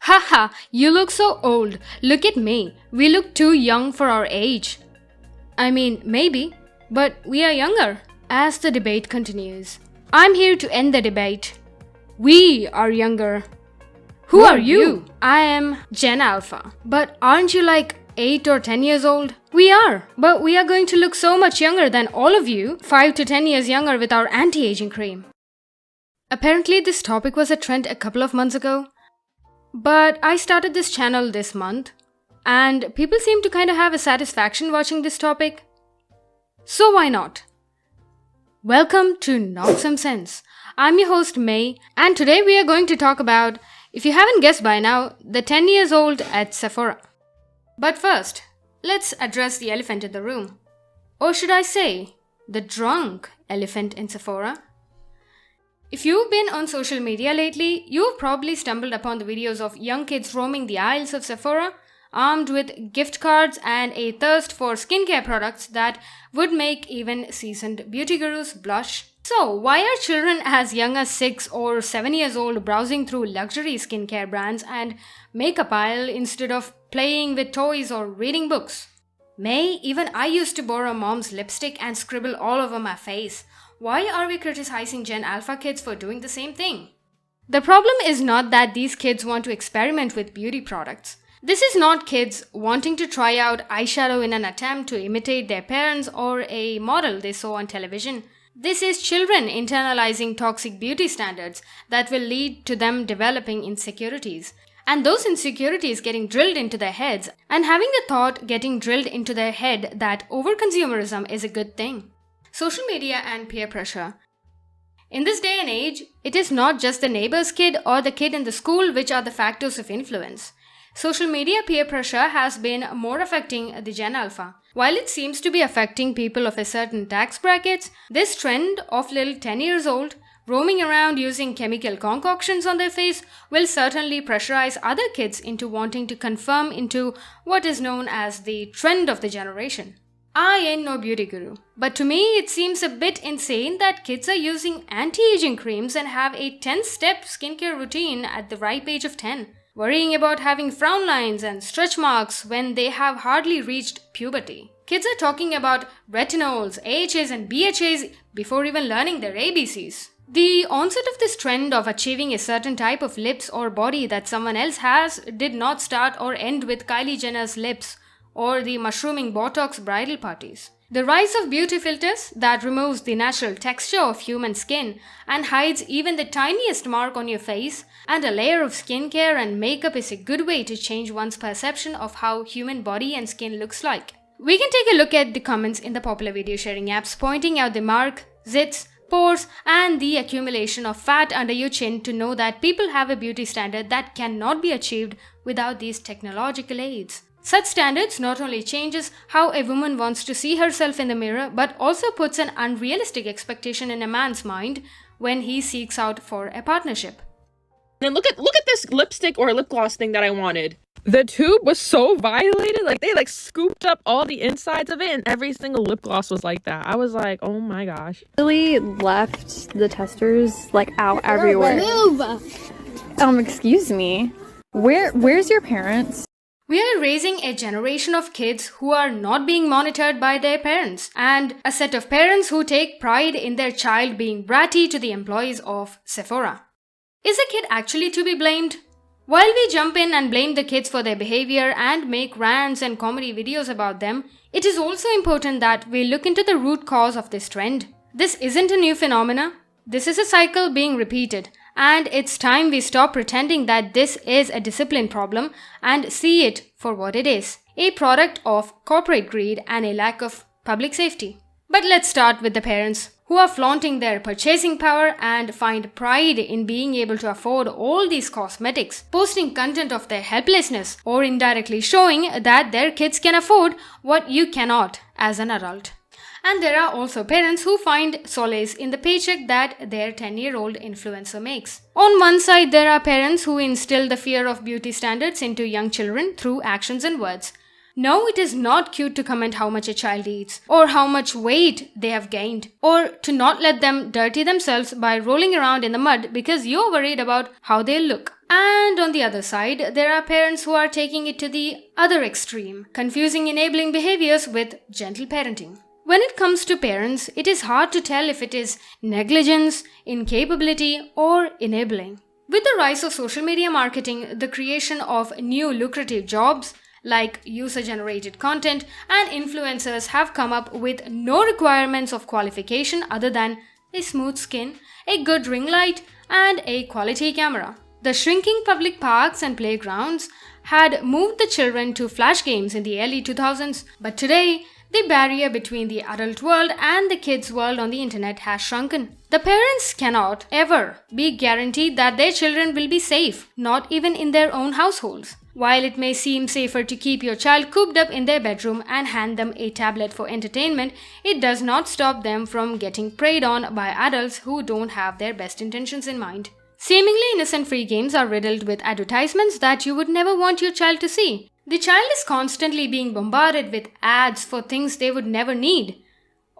Haha, you look so old. Look at me. We look too young for our age. I mean, maybe, but we are younger. As the debate continues, I'm here to end the debate. We are younger. Who are you? I am Gen Alpha. But aren't you like 8 or 10 years old? We are, but we are going to look so much younger than all of you, 5 to 10 years younger with our anti-aging cream. Apparently, this topic was a trend a couple of months ago. But I started this channel this month, and people seem to kind of have a satisfaction watching this topic. So why not? Welcome to KnockSomeSense. I'm your host Meiy, and today we are going to talk about, if you haven't guessed by now, the 10 years old at Sephora. But first, let's address the elephant in the room. Or should I say, the drunk elephant in Sephora? If you've been on social media lately, you've probably stumbled upon the videos of young kids roaming the aisles of Sephora, armed with gift cards and a thirst for skincare products that would make even seasoned beauty gurus blush. So, why are children as young as 6 or 7 years old browsing through luxury skincare brands and makeup aisle instead of playing with toys or reading books? Meiy, even I used to borrow mom's lipstick and scribble all over my face. Why are we criticizing Gen Alpha kids for doing the same thing? The problem is not that these kids want to experiment with beauty products. This is not kids wanting to try out eyeshadow in an attempt to imitate their parents or a model they saw on television. This is children internalizing toxic beauty standards that will lead to them developing insecurities. And those insecurities getting drilled into their heads and having the thought getting drilled into their head that overconsumerism is a good thing. Social media and peer pressure. In this day and age, it is not just the neighbor's kid or the kid in the school which are the factors of influence. Social media peer pressure has been more affecting the Gen Alpha. While it seems to be affecting people of a certain tax brackets, this trend of little 10 years old roaming around using chemical concoctions on their face will certainly pressurize other kids into wanting to conform into what is known as the trend of the generation. I ain't no beauty guru, but to me it seems a bit insane that kids are using anti-aging creams and have a 10-step skincare routine at the ripe age of 10, worrying about having frown lines and stretch marks when they have hardly reached puberty. Kids are talking about retinols, AHAs and BHAs before even learning their ABCs. The onset of this trend of achieving a certain type of lips or body that someone else has did not start or end with Kylie Jenner's lips or the mushrooming Botox bridal parties. The rise of beauty filters that removes the natural texture of human skin and hides even the tiniest mark on your face, and a layer of skincare and makeup is a good way to change one's perception of how human body and skin looks like. We can take a look at the comments in the popular video sharing apps pointing out the mark, zits, pores, and the accumulation of fat under your chin to know that people have a beauty standard that cannot be achieved without these technological aids. Such standards not only changes how a woman wants to see herself in the mirror, but also puts an unrealistic expectation in a man's mind when he seeks out for a partnership. And look at this lipstick or lip gloss thing that I wanted. The tube was so violated, they scooped up all the insides of it, and every single lip gloss was like that. I was like, oh my gosh. Really left the testers out everywhere. Move! Excuse me. Where's your parents? We are raising a generation of kids who are not being monitored by their parents, and a set of parents who take pride in their child being bratty to the employees of Sephora. Is a kid actually to be blamed? While we jump in and blame the kids for their behavior and make rants and comedy videos about them, it is also important that we look into the root cause of this trend. This isn't a new phenomena. This is a cycle being repeated. And it's time we stop pretending that this is a discipline problem and see it for what it is, a product of corporate greed and a lack of public safety. But let's start with the parents who are flaunting their purchasing power and find pride in being able to afford all these cosmetics, posting content of their helplessness or indirectly showing that their kids can afford what you cannot as an adult. And there are also parents who find solace in the paycheck that their 10-year-old influencer makes. On one side, there are parents who instill the fear of beauty standards into young children through actions and words. No, it is not cute to comment how much a child eats, or how much weight they have gained, or to not let them dirty themselves by rolling around in the mud because you're worried about how they look. And on the other side, there are parents who are taking it to the other extreme, confusing enabling behaviors with gentle parenting. When it comes to parents, it is hard to tell if it is negligence, incapability, or enabling. With the rise of social media marketing, the creation of new lucrative jobs like user-generated content and influencers have come up with no requirements of qualification other than a smooth skin, a good ring light, and a quality camera. The shrinking public parks and playgrounds had moved the children to flash games in the early 2000s, but today, the barrier between the adult world and the kids' world on the internet has shrunken. The parents cannot ever be guaranteed that their children will be safe, not even in their own households. While it may seem safer to keep your child cooped up in their bedroom and hand them a tablet for entertainment, it does not stop them from getting preyed on by adults who don't have their best intentions in mind. Seemingly innocent free games are riddled with advertisements that you would never want your child to see. The child is constantly being bombarded with ads for things they would never need,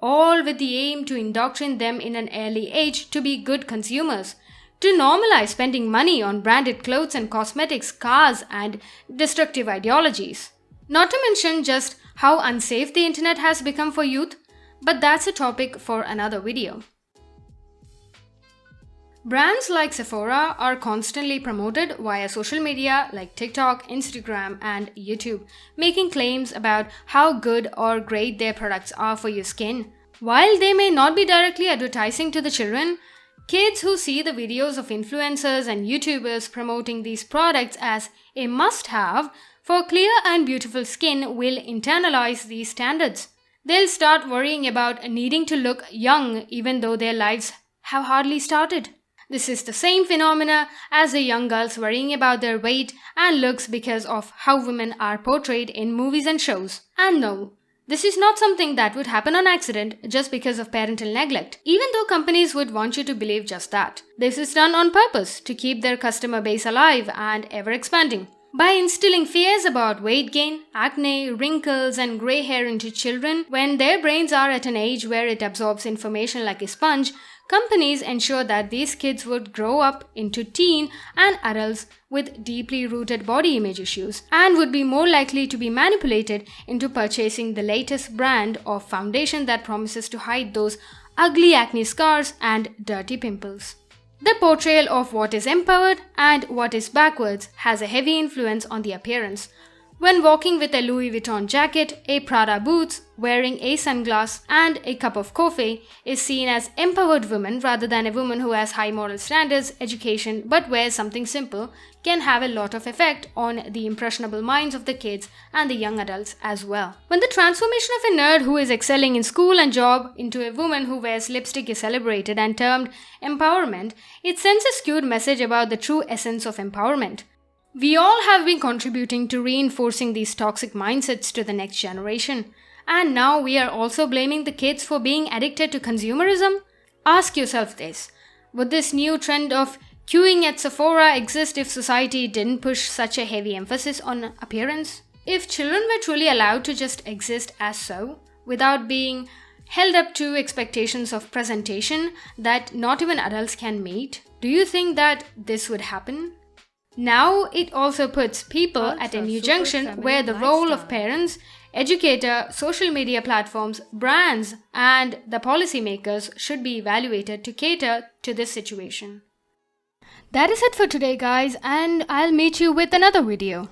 all with the aim to indoctrinate them in an early age to be good consumers, to normalize spending money on branded clothes and cosmetics, cars, and destructive ideologies. Not to mention just how unsafe the internet has become for youth, but that's a topic for another video. Brands like Sephora are constantly promoted via social media like TikTok, Instagram, and YouTube, making claims about how good or great their products are for your skin. While they may not be directly advertising to the children, kids who see the videos of influencers and YouTubers promoting these products as a must-have for clear and beautiful skin will internalize these standards. They'll start worrying about needing to look young even though their lives have hardly started. This is the same phenomena as the young girls worrying about their weight and looks because of how women are portrayed in movies and shows. And no, this is not something that would happen on accident just because of parental neglect, even though companies would want you to believe just that. This is done on purpose to keep their customer base alive and ever expanding. By instilling fears about weight gain, acne, wrinkles, and grey hair into children when their brains are at an age where it absorbs information like a sponge, companies ensure that these kids would grow up into teen and adults with deeply rooted body image issues and would be more likely to be manipulated into purchasing the latest brand of foundation that promises to hide those ugly acne scars and dirty pimples. The portrayal of what is empowered and what is backwards has a heavy influence on the appearance. When walking with a Louis Vuitton jacket, a Prada boots, wearing a sunglass, and a cup of coffee is seen as empowered woman rather than a woman who has high moral standards, education, but wears something simple, can have a lot of effect on the impressionable minds of the kids and the young adults as well. When the transformation of a nerd who is excelling in school and job into a woman who wears lipstick is celebrated and termed empowerment, it sends a skewed message about the true essence of empowerment. We all have been contributing to reinforcing these toxic mindsets to the next generation. And now we are also blaming the kids for being addicted to consumerism? Ask yourself this. Would this new trend of queuing at Sephora exist if society didn't push such a heavy emphasis on appearance? If children were truly allowed to just exist as so, without being held up to expectations of presentation that not even adults can meet, do you think that this would happen? Now it also puts people at a new junction where the role of parents, educator, social media platforms, brands, and the policymakers should be evaluated to cater to this situation. That is it for today, guys, and I'll meet you with another video.